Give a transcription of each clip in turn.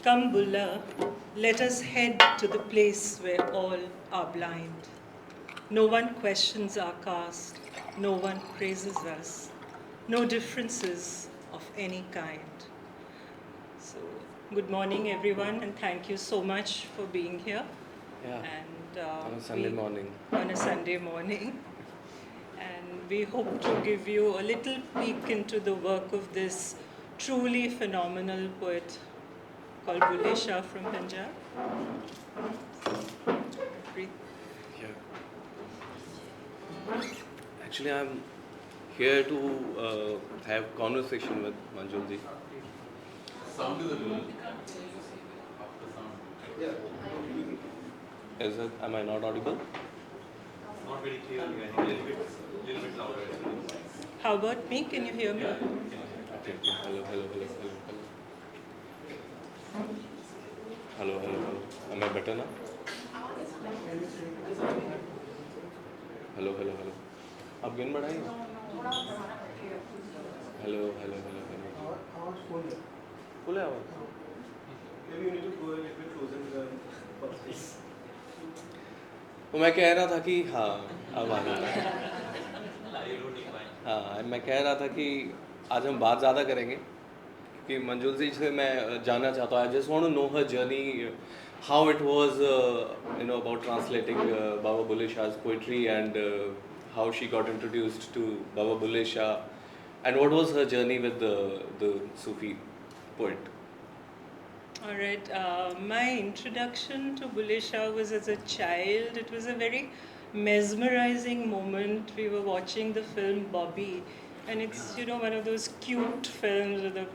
Come, Bulleh, let us head to the place where all are blind. No one questions our caste, no one praises us, no differences of any kind. So, good morning, everyone, and thank you so much for being here. Yeah, And on a Sunday morning. On a Sunday morning. And we hope to give you a little peek into the work of this truly phenomenal poet called Bulleh Shah from Punjab. Harpreet. Yeah. Actually, I'm here to have conversation with Manjul ji. Sound is a little. Is it? Am I not audible? Not very clearly. I think little bit louder. How about me? Can you hear me? Okay. Hello, hello, hello, hello, hello. Hello, hello, hello. Am I better now? Hello, hello, hello. आप gain बढ़ाइए. Hello, hello, hello, hello. Full है आवाज. Maybe you need to go a little bit closer to the face. तो मैं कह रहा था कि हाँ अब आ रहा है. हाँ मैं कह रहा था कि आज हम बात ज़्यादा करेंगे कि मंजुल जी से मैं जानना चाहता हूँ. I just want to know her journey, how it was, about translating Baba Bulleh Shah's poetry and how she got introduced to Baba Bulleh Shah, and what was her journey with the Sufi poet. All right. My introduction to Bulleh Shah was as a child. It was a very mesmerizing moment. We were watching the film Bobby, and it's one of those cute films with a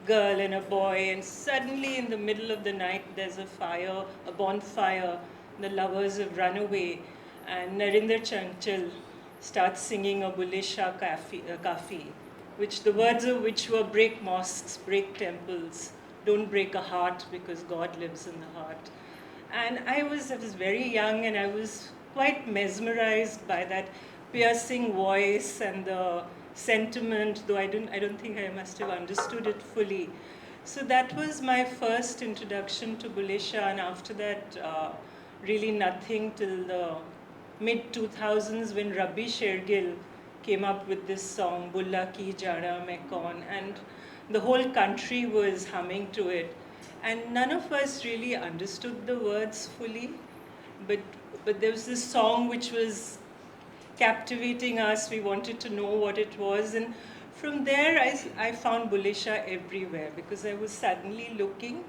girl and a boy, and suddenly in the middle of the night there's a fire, a bonfire. The lovers have run away, and Narinder Chanchal starts singing a Bulleh Shah Kafi, which the words of which were break mosques, break temples, don't break a heart because God lives in the heart. And I was very young, and I was quite mesmerized by that piercing voice and the sentiment, though I don't think I must have understood it fully. So that was my first introduction to Bulleh Shah, and after that, really nothing till the mid 2000s when Rabbi Shergill came up with this song Bulla Ki Jana Main Kaun, and the whole country was humming to it, and none of us really understood the words fully, but there was this song which was captivating us. We wanted to know what it was, and from there I found Bulleh Shah everywhere because I was suddenly looking.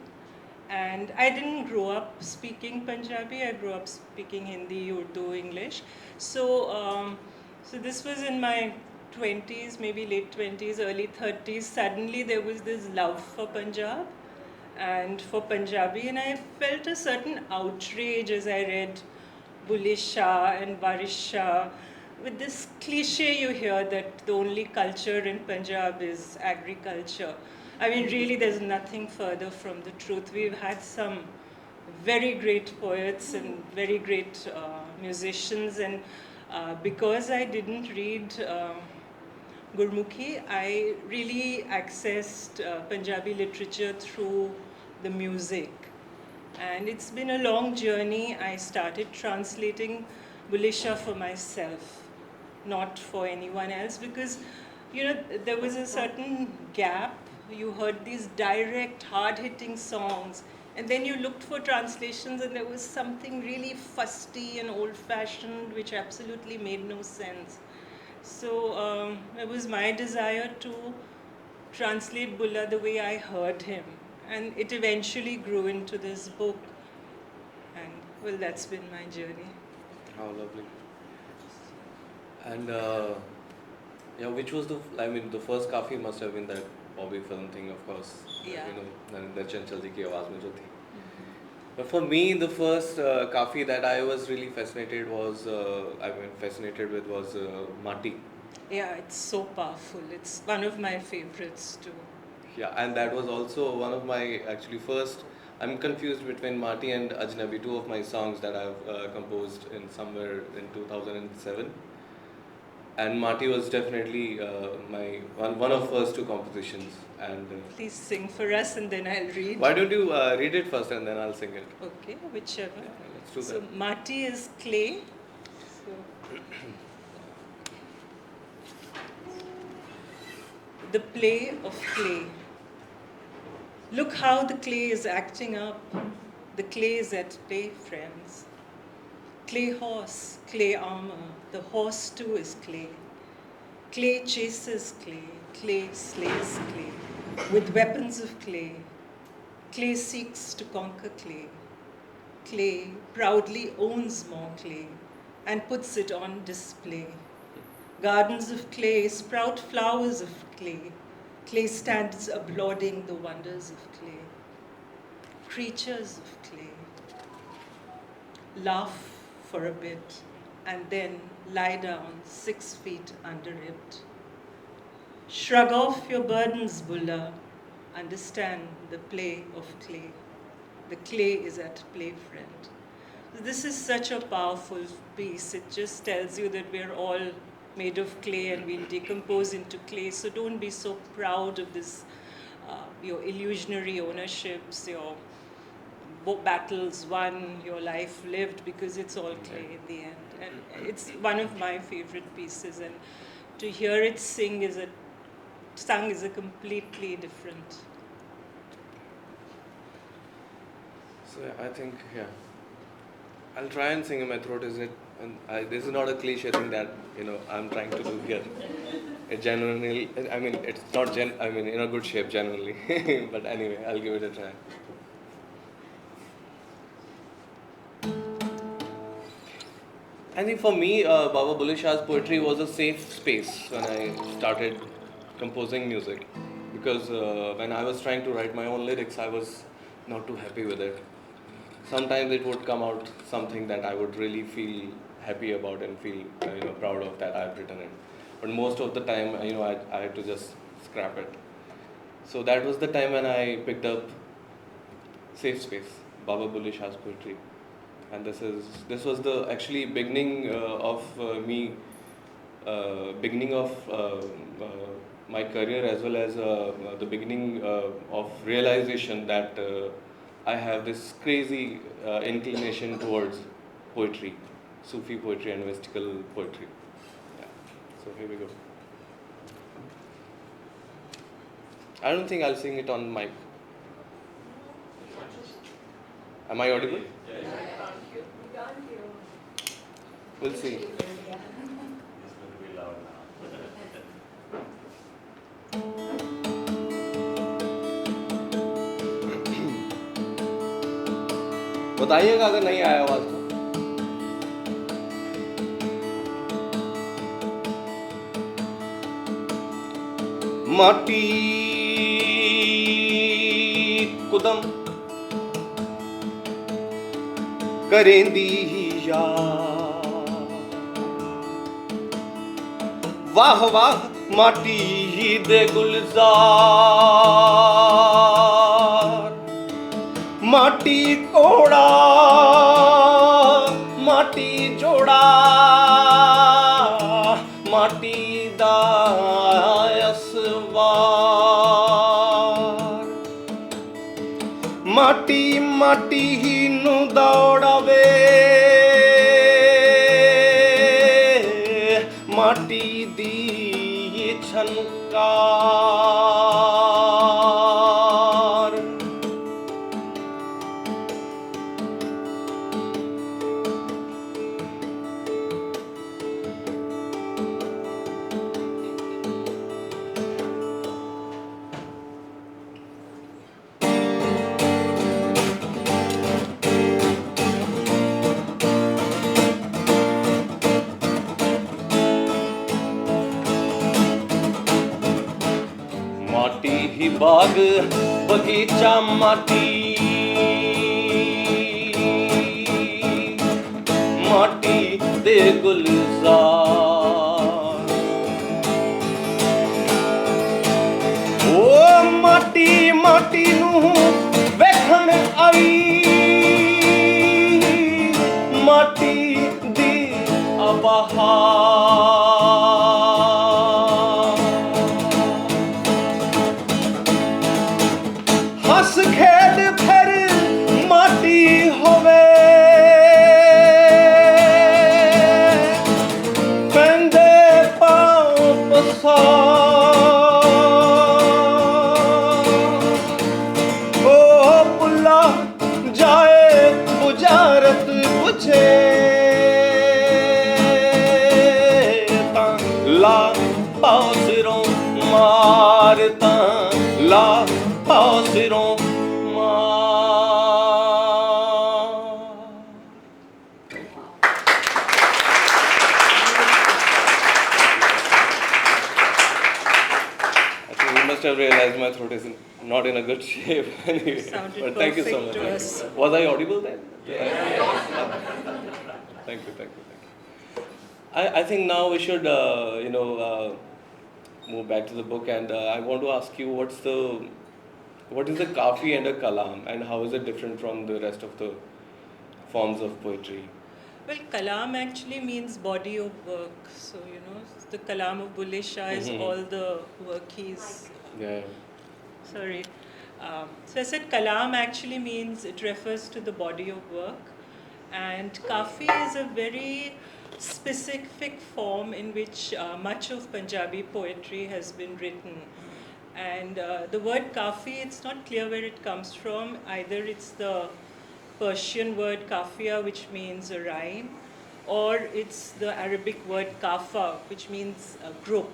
And I didn't grow up speaking Punjabi. I grew up speaking Hindi, Urdu, English. So this was in my 20s, maybe late 20s, early 30s. Suddenly there was this love for Punjab and for Punjabi, and I felt a certain outrage as I read Bulleh Shah and Waris Shah, with this cliche you hear that the only culture in Punjab is agriculture. I mean, really, there's nothing further from the truth. We've had some very great poets and very great musicians, and because I didn't read Gurmukhi, I really accessed Punjabi literature through the music. And it's been a long journey. I started translating Bulleh Shah for myself, not for anyone else, because there was a certain gap. You heard these direct, hard-hitting songs, and then you looked for translations, and there was something really fusty and old-fashioned, which absolutely made no sense. So it was my desire to translate Bulleh the way I heard him, and it eventually grew into this book. And well, that's been my journey. How lovely. And which was the first Kafi must have been that Bobby film thing, of course. Yeah. Narinder Chanchal ji ki आवाज में जो थी. But for me, the first Kafi that I was really fascinated with was Mati. Yeah, it's so powerful. It's one of my favorites too. Yeah, and that was also one of my actually first. I'm confused between Mati and Ajnabi, two of my songs that I've composed in somewhere in 2007. and Mati was definitely my one of first two compositions. And Please sing for us and then I'll read. why don't you read it first and then I'll sing it? Okay, whichever. Yeah, let's do So that. Mati is clay. So the play of clay. Look how the clay is acting up. The clay is at play, friends. Clay horse, clay armor. The horse too is clay. Clay chases clay. Clay slays clay. With weapons of clay. Clay seeks to conquer clay. Clay proudly owns more clay and puts it on display. Gardens of clay sprout flowers of clay. Clay stands applauding the wonders of clay. Creatures of clay. Laugh for a bit and then lie down 6 feet under it. Shrug off your burdens, Bulleh. Understand the play of clay. The clay is at play, friend. This is such a powerful piece. It just tells you that we're all made of clay and we'll decompose into clay. So don't be so proud of this, your illusionary ownerships, your battles won, your life lived, because it's all clay in the end. And it's one of my favorite pieces. And to hear it sung is a completely different. So yeah, I think I'll try and sing in my throat. This is not a cliche thing that I'm trying to do here. It genuinely, I mean, it's not in a good shape genuinely. But anyway, I'll give it a try. I think for me, Baba Bulleh Shah's poetry was a safe space when I started composing music, because when I was trying to write my own lyrics, I was not too happy with it. Sometimes it would come out something that I would really feel happy about and feel proud of that I've written it. But most of the time, I had to just scrap it. So that was the time when I picked up Safe Space, Baba Bulleh Shah's poetry. And this was the actually beginning of me, beginning of my career, as well as the beginning of realization that I have this crazy inclination towards poetry, Sufi poetry and mystical poetry. Yeah. So here we go. I don't think I'll sing it on mic. Am I audible? We'll see. It's going to be loud now. बताइएगा अगर नहीं आया आवाज तो। माटी कुदम करेंदी यार, वाह वाह माटी दे गुलजार, माटी कोड़ा माटी जोड़ा, माटी दा असवार, माटी माटी नू दौड़ावे, माटी दी छनकार। माटी ही बाग बगीचा माटी, माटी दे गुलजार, ओ माटी माटी नू वेखण आई, माटी दी अबहार। ला पाओ सिरों मारता ला पाओ सिरों मार I think you must have realized my throat is not in a good shape anyway. Sounded But thank you so perfect much. to us. Was I audible then? Thank you. I think now we should, move back to the book, and I want to ask you what is the Kafi and a kalaam, and how is it different from the rest of the forms of poetry? Well, kalaam actually means body of work. So, the kalaam of Bulleh Shah is all the work he's. Yeah. Sorry. So I said kalaam actually means, it refers to the body of work. And kafi is a very specific form in which much of Punjabi poetry has been written. And the word kafi, it's not clear where it comes from. Either it's the Persian word kafia, which means a rhyme, or it's the Arabic word kafa, which means a group.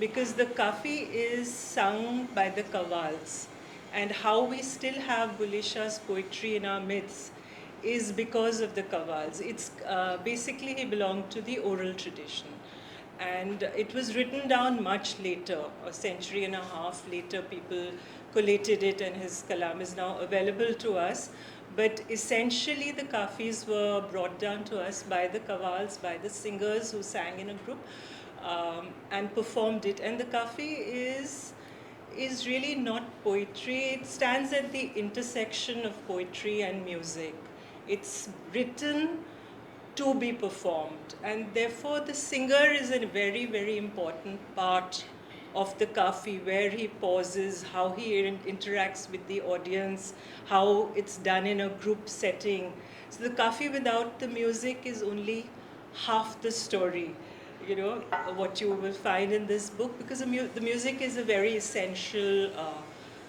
Because the kafi is sung by the qawwals. And how we still have Bulleh Shah's poetry in our myths is because of the qawwals. It's basically he belonged to the oral tradition. And it was written down much later, a century and a half later, people collated it, and his kalam is now available to us. But essentially, the kafis were brought down to us by the qawwals, by the singers who sang in a group and performed it. And the kafi is really not poetry. It stands at the intersection of poetry and music. It's written to be performed, and therefore the singer is a very, very important part of the kafi, where he pauses, how he interacts with the audience, how it's done in a group setting. So the kafi without the music is only half the story, what you will find in this book, because the music is a very essential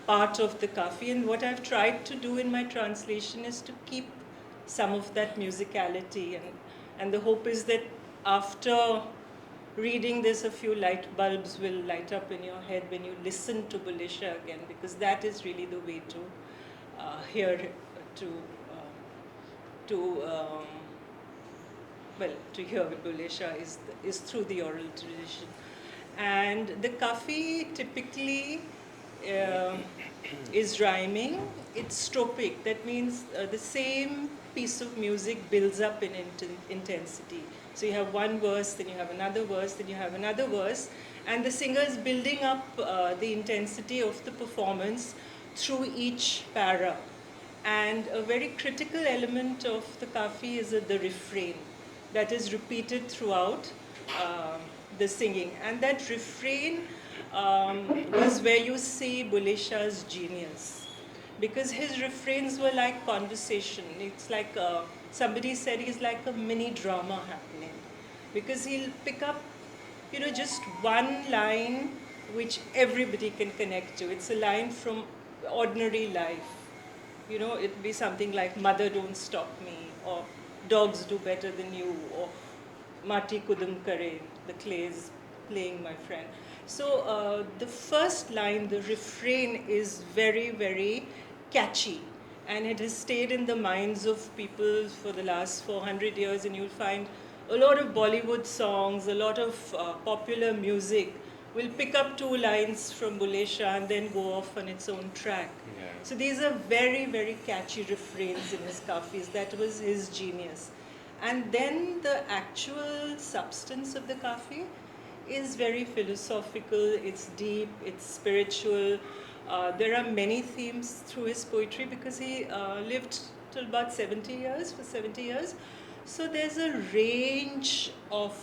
part of the kafi. And what I've tried to do in my translation is to keep some of that musicality, and the hope is that after reading this, a few light bulbs will light up in your head when you listen to Bulleh Shah again, because that is really the way to hear, to hear Bulleh Shah is through the oral tradition. And the kafi typically is rhyming. It's stropic. That means the same piece of music builds up in intensity. So you have one verse, then you have another verse, then you have another verse, and the singer is building up the intensity of the performance through each para. And a very critical element of the kafi is the refrain that is repeated throughout the singing. And that refrain was where you see Bulleh Shah's genius, because his refrains were like conversation. It's like somebody said he's like a mini drama happening, because he'll pick up, just one line which everybody can connect to. It's a line from ordinary life. It'd be something like, "Mother, don't stop me," or "Dogs do better than you," or "Mati kudum kare," the clay is playing, my friend. So the first line, the refrain, is very, very catchy, and it has stayed in the minds of people for the last 400 years, and you'll find a lot of Bollywood songs, a lot of popular music will pick up two lines from Bulleh Shah and then go off on its own track. Yeah. So these are very, very catchy refrains in his kafis. That was his genius. And then the actual substance of the kafi is very philosophical, it's deep, it's spiritual. There are many themes through his poetry, because he lived till about 70 years, for 70 years. So there's a range of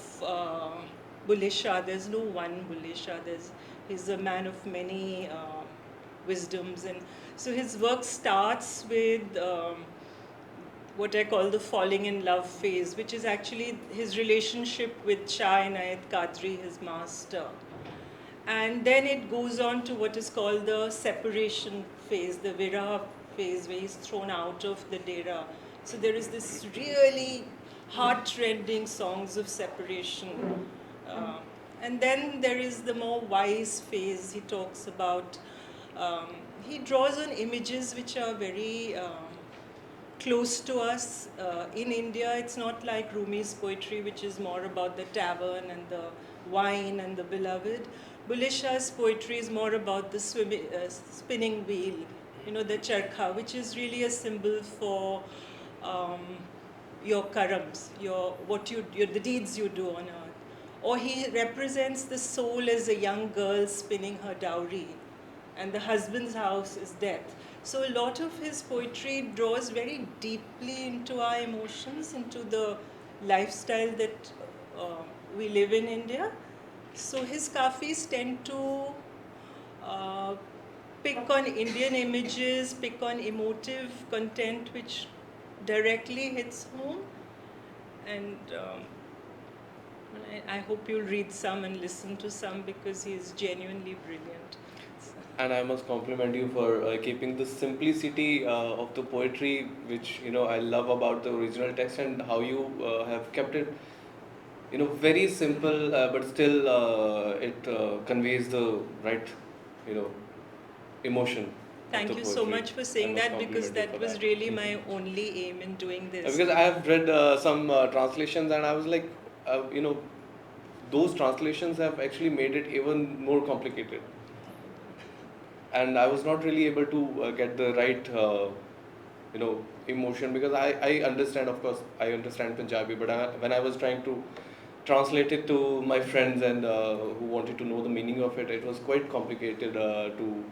Bulleh Shah. There's no one Bulleh Shah. He's a man of many wisdoms. And so his work starts with what I call the falling in love phase, which is actually his relationship with Shah Inayat Qadri, his master. And then it goes on to what is called the separation phase, the viraha phase, where he's thrown out of the dera. So there is this really heart-rending songs of separation. And then there is the more wise phase. He talks about, he draws on images which are very close to us. In India, it's not like Rumi's poetry, which is more about the tavern and the wine and the beloved. Bulleh Shah's poetry is more about the spinning wheel, the charkha, which is really a symbol for um, your karams, the deeds you do on earth. Or he represents the soul as a young girl spinning her dowry, and the husband's house is death. So a lot of his poetry draws very deeply into our emotions, into the lifestyle that we live in India. So his kafis tend to uh, pick on Indian images, pick on emotive content which directly hits home. And I hope you'll read some and listen to some because he is genuinely brilliant. And I must compliment you for keeping the simplicity of the poetry, which I love about the original text, and how you have kept it, very simple, but still it conveys the right, emotion. Thank of the you so poetry. much for I saying must that, because compliment you that for was really my only aim in doing this. Because I have read some translations, and I was like, those translations have actually made it even more complicated. And I was not really able to get the right, emotion, because I understand, of course, I understand Punjabi, but when I was trying to translate it to my friends and who wanted to know the meaning of it, it was quite complicated to,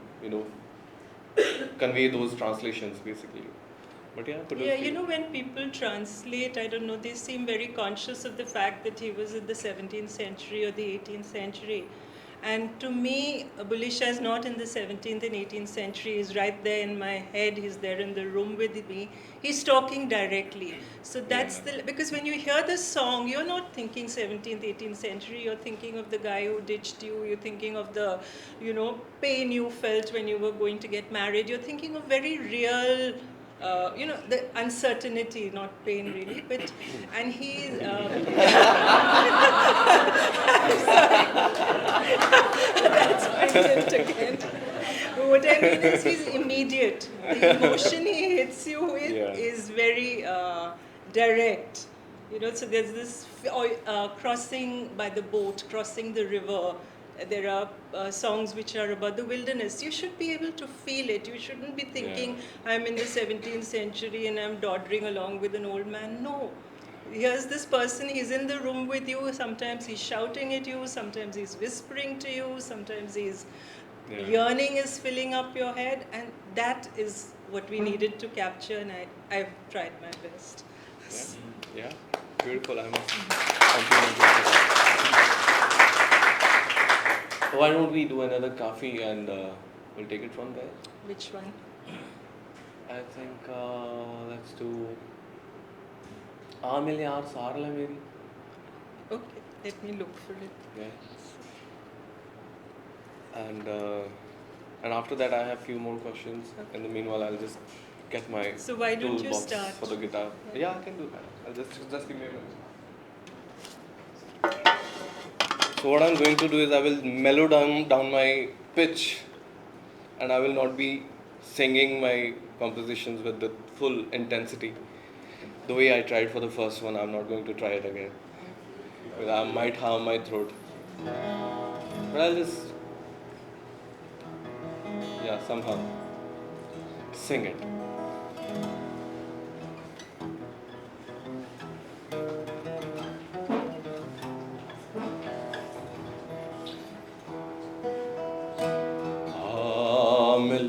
convey those translations basically. But yeah, Yeah, when people translate, I don't know, they seem very conscious of the fact that he was in the 17th century or the 18th century. And to me, Bulleh Shah is not in the 17th and 18th century. He's right there in my head. He's there in the room with me. He's talking directly. So that's because when you hear the song, you're not thinking 17th, 18th century. You're thinking of the guy who ditched you. You're thinking of the, pain you felt when you were going to get married. You're thinking of very real, the uncertainty, not pain really, but, and he, that's brilliant again. What I mean is he's immediate. The emotion he hits you with is very direct. So there's this crossing by the boat, crossing the river. There are songs which are about the wilderness. You should be able to feel it. You shouldn't be thinking, I'm in the 17th century and I'm doddering along with an old man. No. Here's this person, he's in the room with you. Sometimes he's shouting at you, sometimes he's whispering to you, sometimes he's yearning is filling up your head, and that is what we needed to capture, and I've tried my best. Yeah, beautiful. I must compliment you for that. Why don't we do another Kafi and we'll take it from there? Which one? I think let's do Aamil Yaar Saar Le Meri. Okay, let me look for it. Yeah. And after that, I have few more questions. In the meanwhile, I'll just get my So why don't you toolbox start? for the guitar. Yeah, I can do that. I'll just give me a minute. So what I'm going to do is I will mellow down my pitch, and I will not be singing my compositions with the full intensity. The way I tried for the first one, I'm not going to try it again. Because I might harm my throat. But I'll just, somehow sing it. Aamil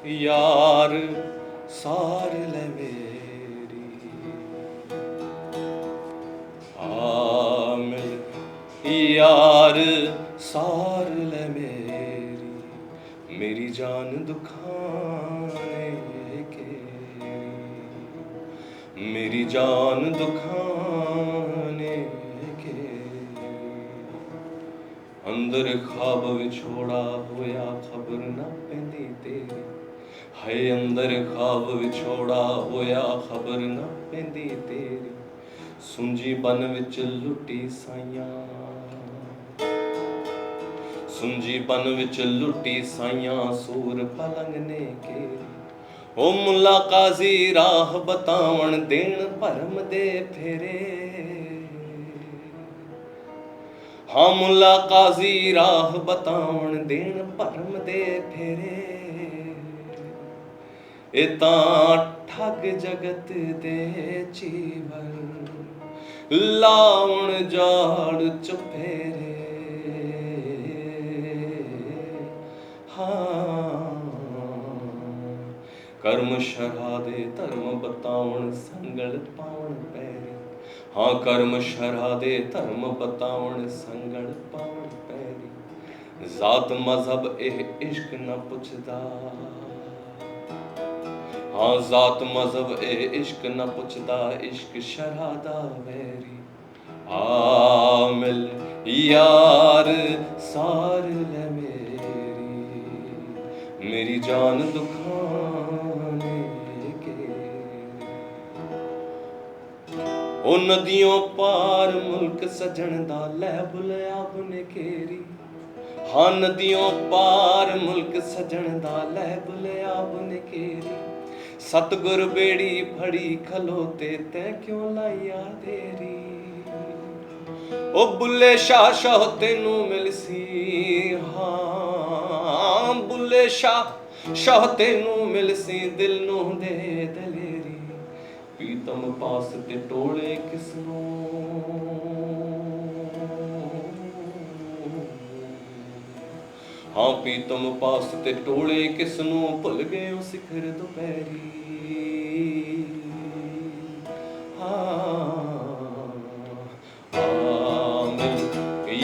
yaar saar le meri, Aamil yaar saar le meri, meri jaan dukhaane keri, meri jaan dukhaane keri, अंदर ख्वाब विछोड़ा होया खबर ना पैंदी तेरी, हाय अंदर ख्वाब विछोड़ा होया खबर ना पैंदी तेरी, सुंजी बन विच लुटी साइयां, ਸੁੰਜੀ ਬਨ ਵਿੱਚ ਲੁੱਟੀ ਸਾਈਆਂ ਸੂਰ ਪਲੰਗ ਨੇ ਘੇਰੀ ਓ ਮੁੱਲਾ ਕਾਜ਼ੀ ਰਾਹ ਬਤਾਵਣ ਦੇਣ ਭਰਮ ਦੇ ਫੇਰੇ ਹਾਂ ਮੁੱਲਾ ਕਾਜ਼ੀ ਰਾਹ ਬਤਾਵਣ ਦੇਣ ਭਰਮ ਦੇ ਫੇਰੇ ਇਹ ਤਾਂ ਠੱਗ ਜਗਤ ਦੇ ਚੀਵਰ ਲਾਉਣ ਜਾੜ ਚੁਫੇਰੇ ਹਾਂ ਕਰਮ ਸ਼ਰਾ ਦੇ ਧਰਮ ਬਤਾਉਣ ਸੰਗਲ ਪਾਉਣ ਪੈਰੀ ਹਾਂ ਕਰਮ ਸ਼ਰਾ ਦੇ ਧਰਮ ਬਤਾਉਣ ਸੰਗਲ ਪਾਉਣ ਪੈਰੀ ਜ਼ਾਤ ਮਜ਼ਹਬ ਇਹ ਇਸ਼ਕ ਨਾ ਪੁੱਛਦਾ ਹਾਂ ਜ਼ਾਤ ਮਜ਼ਹਬ ਇਹ ਇਸ਼ਕ ਨਾ ਪੁੱਛਦਾ ਇਸ਼ਕ ਸ਼ਰਾ ਦਾ ਵੈਰੀ ਆ ਮਿਲ ਯਾਰ ਸਾਰ ਲੈ ਮੇਰੀ ਜਾਨ ਦੁਖਾਨੇ ਕੇ ਉਹ ਨदियों ਪਾਰ ਮੁਲਕ ਸਜਣ ਦਾ ਲੈ ਬੁਲਿਆ ਬਨੇ ਘੇਰੀ ਹਾਂ ਨदियों ਪਾਰ ਮੁਲਕ ਸਜਣ ਦਾ ਲੈ ਬੁਲਿਆ ਬਨੇ ਘੇਰੀ ਸਤਗੁਰ ਬੇੜੀ ਫੜੀ ਖਲੋਤੇ ਤੈਂ ਕਿਉਂ ਲਾਇਆ ਦੇਰੀ ਉਹ ਬੁੱਲੇ ਸ਼ਾਹ ਸ਼ਾਹ ਤੈਨੂੰ ਮਿਲਸੀ ਹਾਂ ਬੁੱਲੇ ਸ਼ਾਹ ਸ਼ਾਹ ਤੈਨੂੰ ਮਿਲਸੀ ਦਿਲ ਨੂੰ ਦੇ ਦਲੇਰੀ ਪੀਤਮ ਪਾਸ ਤੇ ਟੋਲੇ ਕਿਸ ਨੂੰ ਹਾਂ ਪੀਤਮ ਪਾਸ ਤੇ ਟੋਲੇ ਕਿਸ ਨੂੰ ਭੁੱਲ ਗਏ ਉਹ ਸਿਖਰ ਦੁਪਹਿਰੀ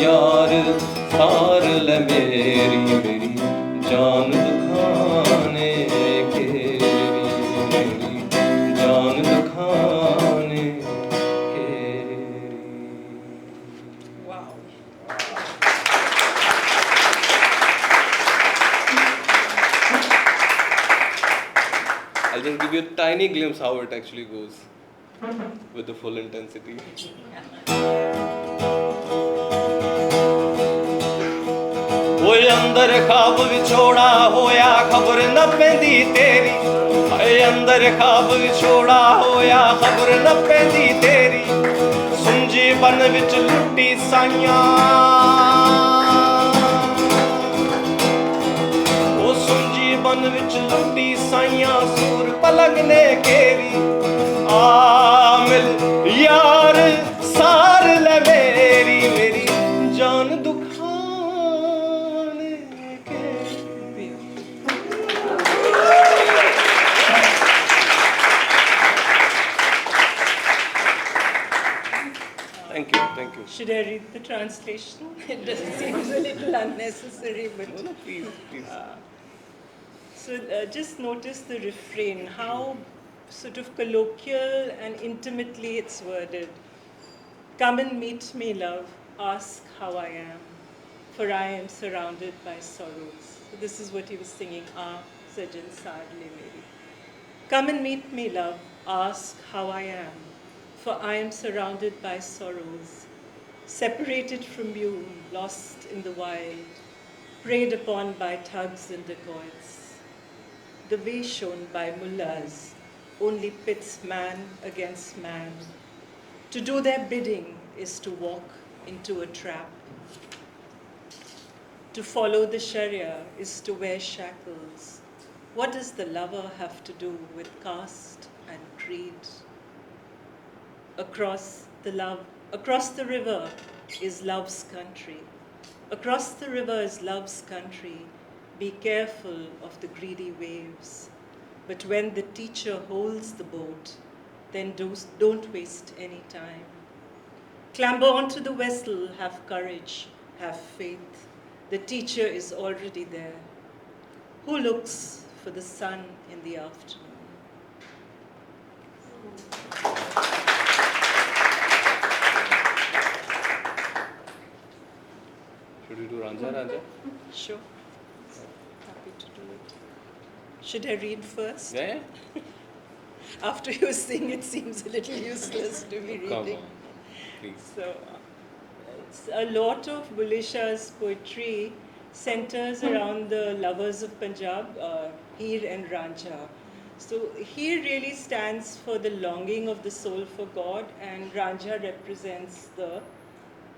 यार सार ले मेरी जान दुखाने केरी मेरी जान दुखाने केरी Wow. I'll just give you a tiny glimpse how it actually goes with the full intensity. ਓਏ ਅੰਦਰ ਖਾਬ ਵਿਛੋੜਾ ਹੋਇਆ ਖਬਰ ਨਾ ਪੈਂਦੀ ਤੇਰੀ ਓਏ ਅੰਦਰ ਖਾਬ ਵਿਛੋੜਾ ਹੋਇਆ ਖਬਰ ਨਾ ਪੈਂਦੀ ਤੇਰੀ ਸੁੰਜੀ ਬਨ ਵਿੱਚ ਲੁੱਟੀ ਸਾਈਆਂ ਉਹ ਸੁੰਜੀ ਬਨ ਵਿੱਚ ਲੁੱਟੀ ਸਾਈਆਂ ਸੂਰ ਪਲੰਗ ਨੇ ਘੇਰੀ ਆ ਮਿਲ ਯਾਰ ਸਾਰ ਲੈ ਮੇਰੀ ਜਾਨ ਦੁਖਾਨੇ Thank you. Should I read the translation? It just seems a little unnecessary, but No, please. Just notice the refrain, how sort of colloquial and intimately it's worded. Come and meet me, love, ask how I am, for I am surrounded by sorrows. So this is what he was singing, Sajan Saad Le Meri. Come and meet me, love, ask how I am, for I am surrounded by sorrows, separated from you, lost in the wild, preyed upon by thugs and dacoits. The way shown by mullahs only pits man against man. To do their bidding is to walk into a trap. To follow the Sharia is to wear shackles. What does the lover have to do with caste and creed? Across the river is love's country. Across the river is love's country. Be careful of the greedy waves. But when the teacher holds the boat, then don't waste any time. Clamber onto the vessel, have courage, have faith. The teacher is already there. Who looks for the sun in the afternoon? Should we do Ranja? Sure. Happy to do it. Should I read first? Yeah. After you sing, it seems a little useless to be Come reading. on, please. So, it's a lot of Bulleh Shah's poetry centers around the lovers of Punjab, Heer and Ranjha. So Heer really stands for the longing of the soul for God, and Ranjha represents the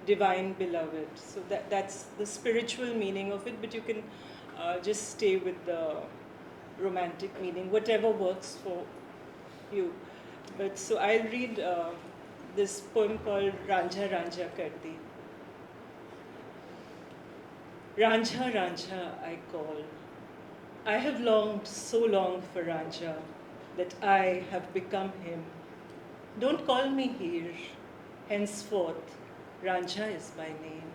divine beloved. So that's the spiritual meaning of it, but you can just stay with the romantic meaning, whatever works for you. But so I'll read this poem called Ranjha Ranjha Kardi. Ranjha Ranjha I call. I have longed so long for Ranjha that I have become him. Don't call me here. Henceforth, Ranjha is my name.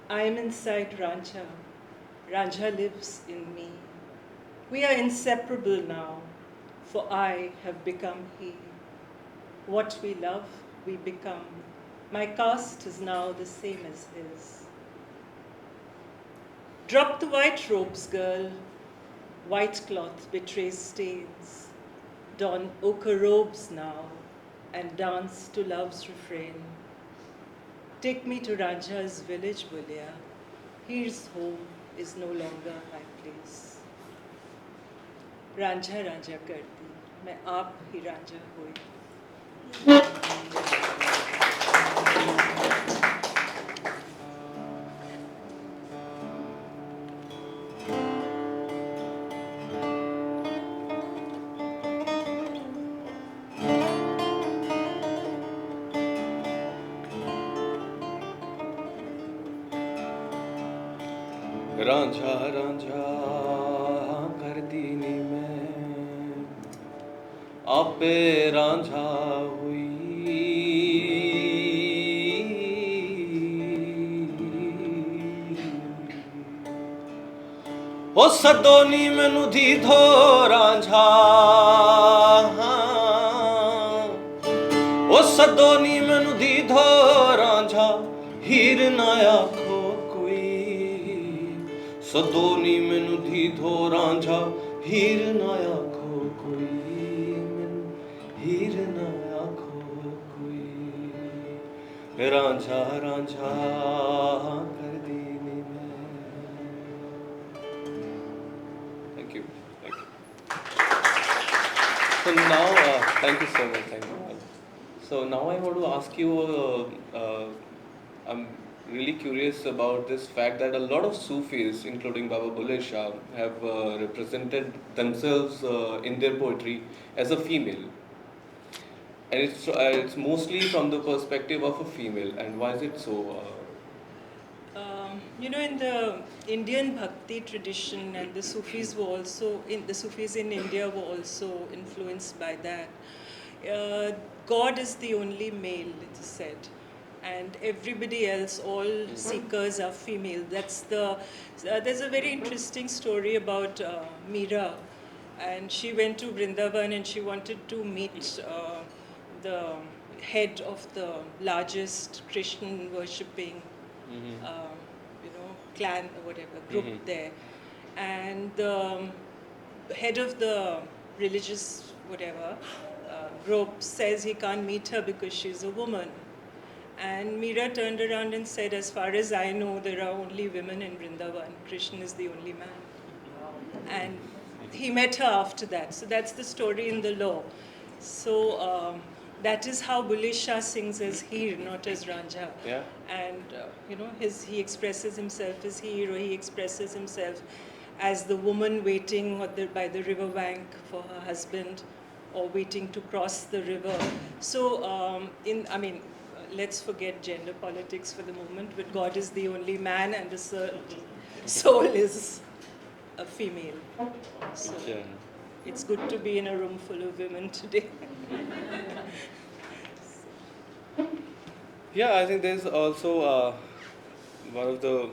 I am inside Ranjha. Ranjha lives in me. We are inseparable now, for I have become he. What we love, we become. My caste is now the same as his. Drop the white robes, girl. White cloth betrays stains. Don ochre robes now and dance to love's refrain. Take me to Ranjha's village, Bulleh. His home is no longer my place. Ranjha Ranjha करती, मैं आप ही Ranjha हुई. रांझा रांझा कर दीनी मैं आपे रांझा हुई ओ सदोनी मैनू धी धो रांझा ओ सदोनी मैनू धी धो रांझा हीर ना आखो सदोनी मैनू धी धो रांझा हीर ना आखो कोई मैनू हीर ना आखो कोई रांझा रांझा कर दीनी मैं. Thank you. So now, thank you so much. Thank you. So now I want to ask you. I'm really curious about this fact that a lot of Sufis, including Baba Bulleh Shah, have represented themselves in their poetry as a female. And it's mostly from the perspective of a female. And why is it so? You know, in the Indian Bhakti tradition, and the Sufis were also, the Sufis in India were also influenced by that. God is the only male, it is said. And everybody else, all seekers are female. That's there's a very interesting story about Meera, and she went to Vrindavan and she wanted to meet the head of the largest Christian worshipping, clan or whatever group there, and the head of the religious whatever group says he can't meet her because she's a woman. And Meera turned around and said, as far as I know, there are only women in Vrindavan. Krishna is the only man. And he met her after that. So that's the story in the law. So that is how Bulleh Shah sings as Heer, not as Ranjha. Yeah. And, he expresses himself as Heer, or he expresses himself as the woman waiting by the river bank for her husband, or waiting to cross the river. So, let's forget gender politics for the moment, but God is the only man and the soul is a female. So it's good to be in a room full of women today. Yeah, I think there's also one of the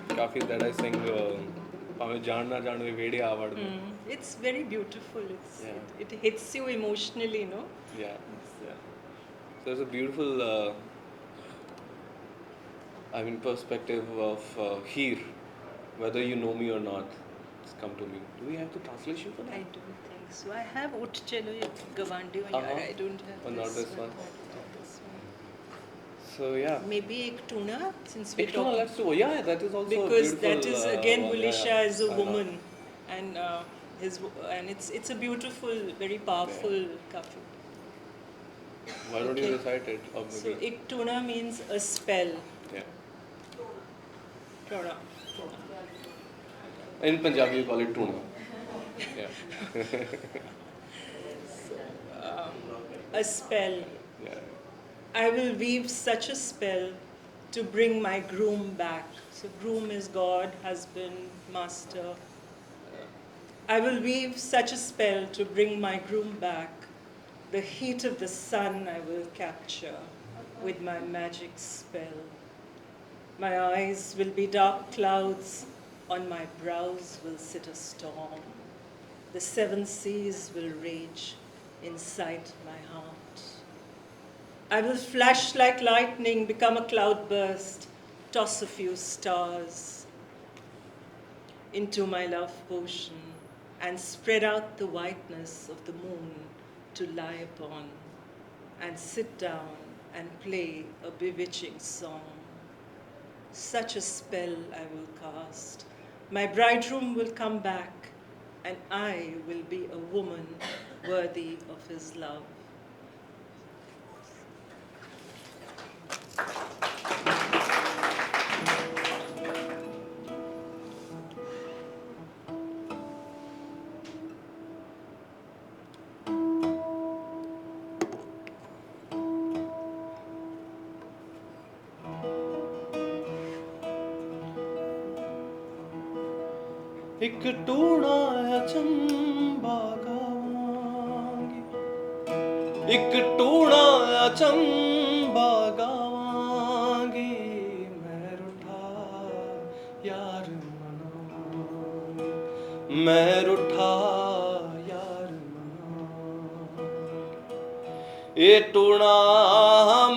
kafis that I sing, It's very beautiful. It hits you emotionally, no? Yeah. So there's a beautiful, perspective of Heer, whether you know me or not. It's come to me. Do we have the translation for that? I don't think so. I have Ut Chalo Gavandi on here. I don't have But not this one. Not this one. So yeah. Maybe ek tuna, since we're Ek tuna, talking. let's do. Yeah, that is also Because a beautiful. that is again one. Bulleh Shah is a Why not? woman, and it's a beautiful, very powerful kafi. Why don't you recite it? Or So maybe. ik tuna means a spell. Yeah. Tuna. In Punjabi, you call it tuna. Yeah. A spell. Yeah. I will weave such a spell to bring my groom back. So groom is God, husband, master. I will weave such a spell to bring my groom back. The heat of the sun I will capture with my magic spell. My eyes will be dark clouds, on my brows will sit a storm. The seven seas will rage inside my heart. I will flash like lightning, become a cloudburst, toss a few stars into my love potion, and spread out the whiteness of the moon to lie upon, and sit down and play a bewitching song. Such a spell I will cast. My bridegroom will come back, and I will be a woman worthy of his love. ਇੱਕ ਟੂਣਾ ਅਚੰਬਾ ਗਾਵਾਂਗੀ ਇੱਕ ਟੂਣਾ ਅਚੰਬਾ ਗਾਵਾਂਗੀ ਮੈਂ ਰੁੱਠਾ ਯਾਰ ਮਨਾਵਾਂਗੀ ਮੈਂ ਰੁੱਠਾ ਯਾਰ ਮਨਾਵਾਂਗੀ ਇਹ ਟੂਣਾ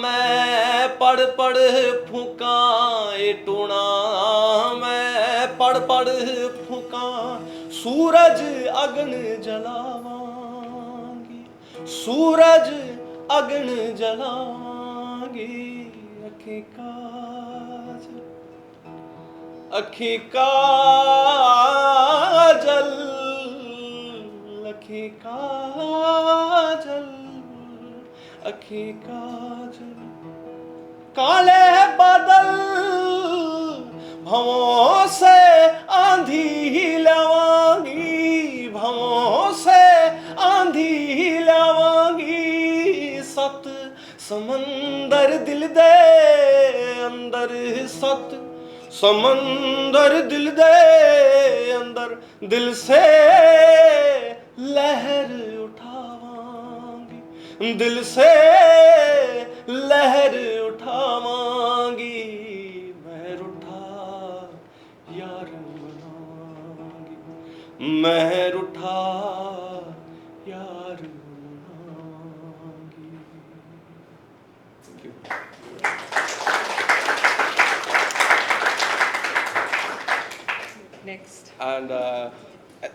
ਮੈਂ ਪੜ ਪੜ ਫੂਕਾਂ ਇਹ ਟੂਣਾ पढ़ पढ़ फूका सूरज अग्न जलावांगी सूरज अग्न जलावांगी अखी काजल अखी काजल अखी काजल अखी काजल काले बादल भवों से आंधी लावांगी भवों से आंधी लावांगी सत समंदर दिल दे अंदर सत समंदर दिल दे अंदर दिल से लहर उठावांगी दिल से लहर उठावांगी मैं रूठा यार मनाऊंगी. Thank you. Next. And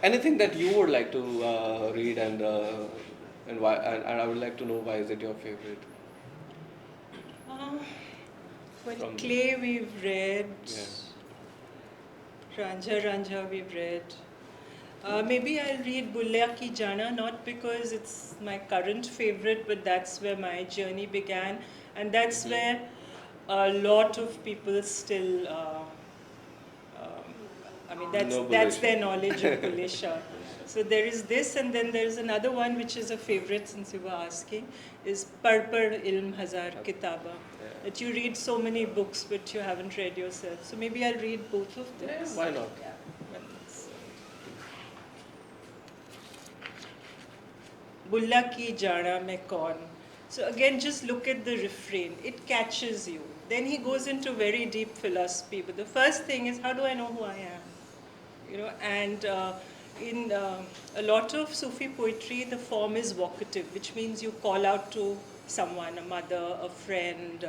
anything that you would like to read and why? And I would like to know why is it your favorite? Well, Clay we've read. Yeah. Ranja Ranja we've read. Maybe I'll read Bulleh Ki Jana, not because it's my current favorite, but that's where my journey began, and that's where a lot of people still. I mean, that's their knowledge of Bulleh Shah. So there is this, and then there is another one which is a favorite, since you were asking, is Par Ilm Hazar Kitaba. That you read so many books, but you haven't read yourself. So maybe I'll read both of them. Yeah, why not? Bulla ki jana mein kaun. So again, just look at the refrain. It catches you. Then he goes into very deep philosophy. But the first thing is, how do I know who I am? You know, and in a lot of Sufi poetry, the form is vocative, which means you call out to someone, a mother, a friend,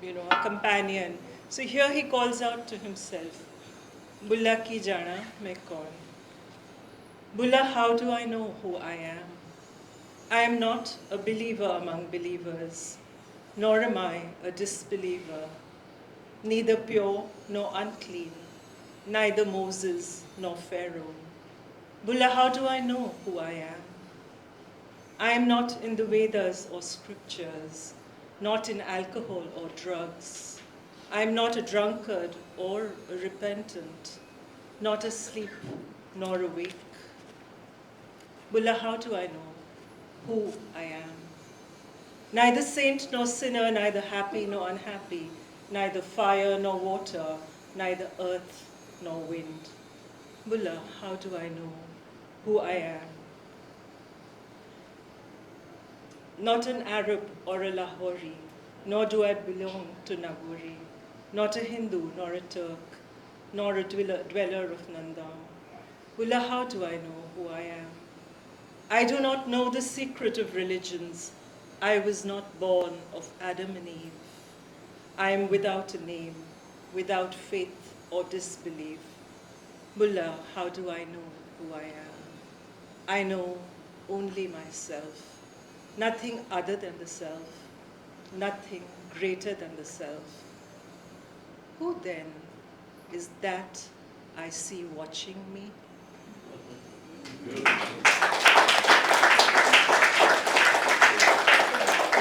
you know, a companion. So here he calls out to himself. Bulla ki jana mein kaun. Bulla, how do I know who I am? I am not a believer among believers. nor am I a disbeliever, neither pure nor unclean, neither Moses nor Pharaoh. Bulleh, how do I know who I am? I am not in the Vedas or scriptures, not in alcohol or drugs. I am not a drunkard or a repentant, not asleep nor awake. Bulleh, how do I know who I am? Neither saint nor sinner, neither happy nor unhappy, neither fire nor water, neither earth nor wind. Bulleh, how do I know who I am? Not an Arab or a Lahori, nor do I belong to Nagori, not a Hindu nor a Turk, nor a dweller of Nanda. Bulleh, how do I know who I am? I do not know the secret of religions. I was not born of Adam and Eve. I am without a name, without faith or disbelief. Bulleh, how do I know who I am? I know only myself. Nothing other than the self, nothing greater than the self. Who then is that I see watching me?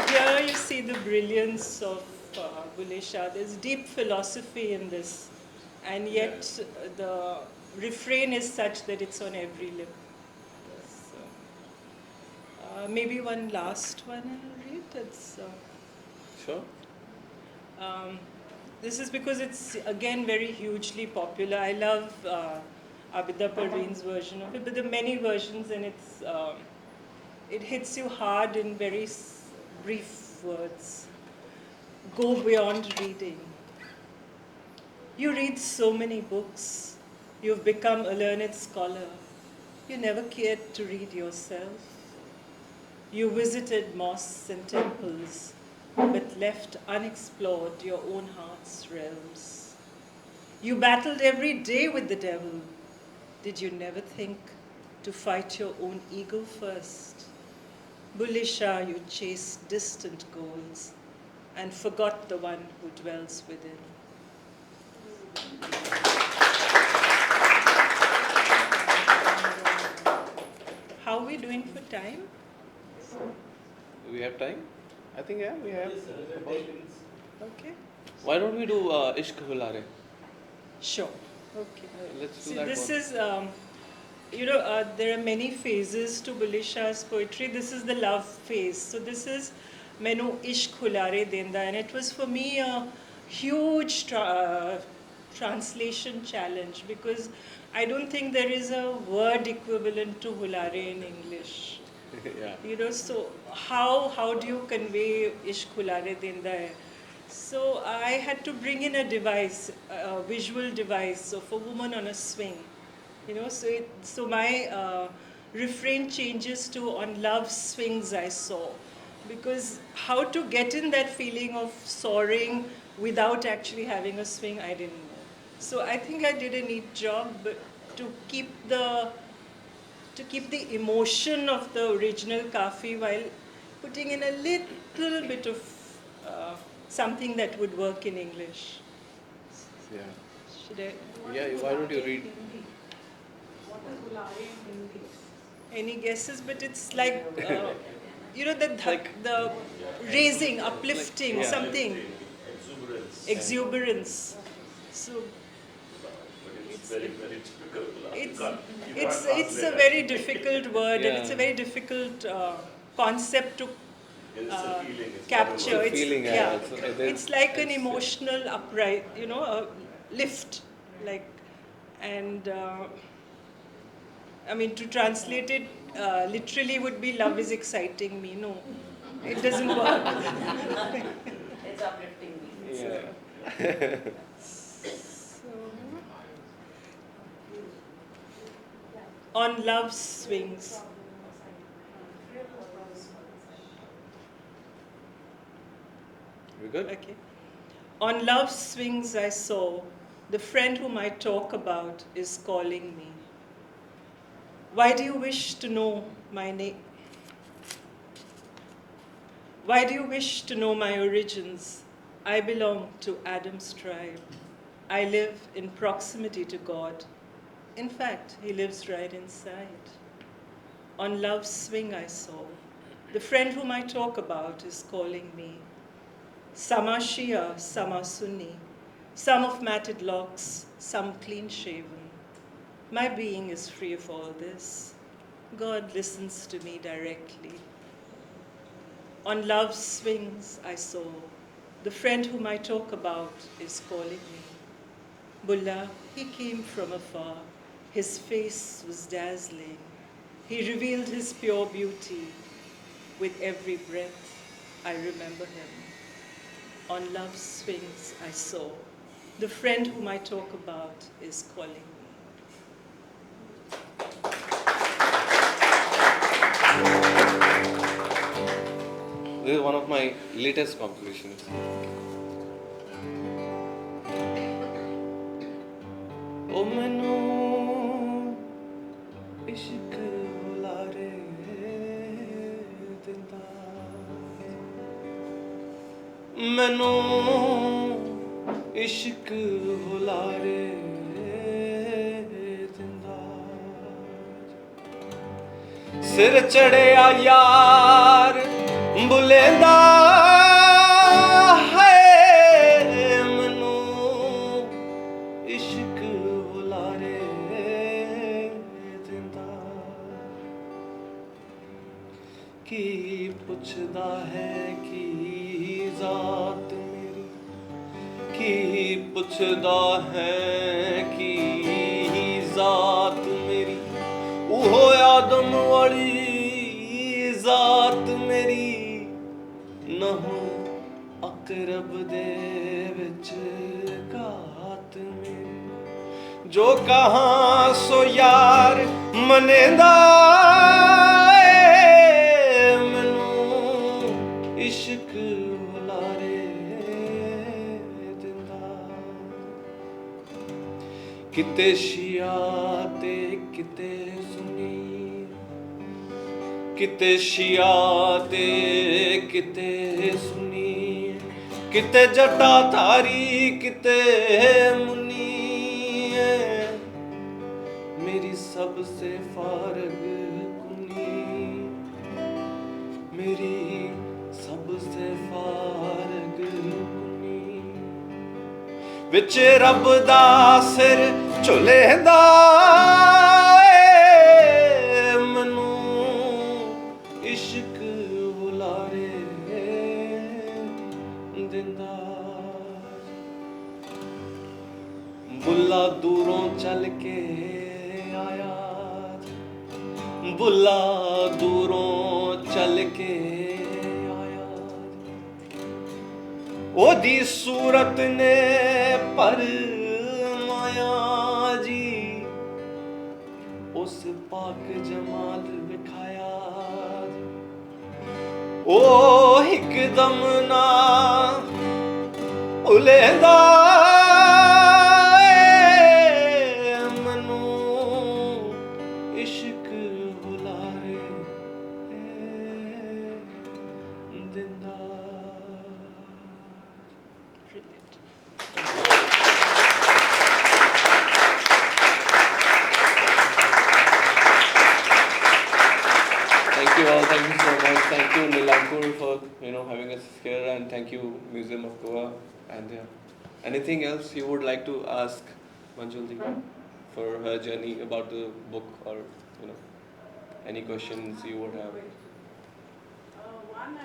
Here you see the brilliance of Bulleh Shah. There's deep philosophy in this, and yet the refrain is such that it's on every lip. Maybe one last one I'll read. It's, Sure. this is because it's, again, very hugely popular. I love Abida Parveen's version of it, but there are many versions, and it hits you hard in very brief words. Go beyond reading. You read so many books. You've become a learned scholar. You never cared to read yourself. You visited mosques and temples, but left unexplored your own heart's realms. You battled every day with the devil. Did you never think to fight your own ego first? Bulleh Shah, you chased distant goals and forgot the one who dwells within. How are we doing for time? Do we have time? I think, yeah, we have. Okay. Why don't we do Ishq Hulare? Sure. Okay. Let's do See, that this one. is, there are many phases to Bulleh Shah's poetry. This is the love phase. So this is Mainu Ishq Hulare Denda, and it was for me a huge translation challenge, because I don't think there is a word equivalent to Hulare in English. Yeah. So how do you convey Ishq Hulare Denda? So I had to bring in a device, a visual device of a woman on a swing. So my refrain changes to on love swings I saw. Because how to get in that feeling of soaring without actually having a swing, I didn't know. So I think I did a neat job, but to keep the emotion of the original Kafi while putting in a little bit of something that would work in English. Yeah. Should I? Yeah, why don't you read? What is Bulare in Hindi? Any guesses? But it's like, the Like- the raising, uplifting, yeah. something, Exuberance. exuberance. So But it's very, very difficult. it's a very difficult word, and it's a Yeah. very difficult concept to It's a feeling. It's capture. not a It's a feeling, yeah. It's like an it's- emotional upright, a lift, like, and I mean, to translate it literally would be love is exciting me. No, it doesn't work. It's uplifting me. Yeah. On love swings. We good? Okay. On love swings I saw, the friend whom I talk about is calling me. Why do you wish to know my name? Why do you wish to know my origins? I belong to Adam's tribe. I live in proximity to God. In fact, he lives right inside. On love's swing I saw. The friend whom I talk about is calling me. Some are Shia, some are Sunni. Some of matted locks, some clean-shaven. My being is free of all this. God listens to me directly. On love's swings I saw. The friend whom I talk about is calling me. Bullah, he came from afar. His face was dazzling. He revealed his pure beauty. With every breath, I remember him. On love's swings I saw. The friend whom I talk about is calling me. This is one of my latest compositions. O mainu ishq hulare dinda mainu ishq hulare dinda सिर चढ़िया यार बुलेंदा है मनु इश्क बुलारे दिंदा की पुछदा है की जात मेरी की पुछदा है की जात मेरी ओहो आदम वाली जात मेरी न हो अकरब दे विच घात मेरी जो कहाँ सो यार मनेंदा ए मैनू इश्क बुलारे दिंदा किते शिया ते किते सुनी किते शिया ते किते सुनी किते जटा थारी किते मुनी मेरी सबसे फारग कुनी मेरी सबसे फारग कुनी विच रब दा सिर झुलेंदा मैनू इश्क बुलारे दिंदा बुल्ला दूरों चल के आया बुल्ला दूरों चल के आया ओदी सूरत ने पर माया जी उस पाक जमाल विखाया ओ हिकदम ना उलेंदा मनु इश्क बुलारे दिंदा Thank you all, thank you so much. Thank you Nilampur for having us here, and thank you Museum of Goa. And anything else you would like to ask Manjul ji for her journey about the book, or any questions you would have? One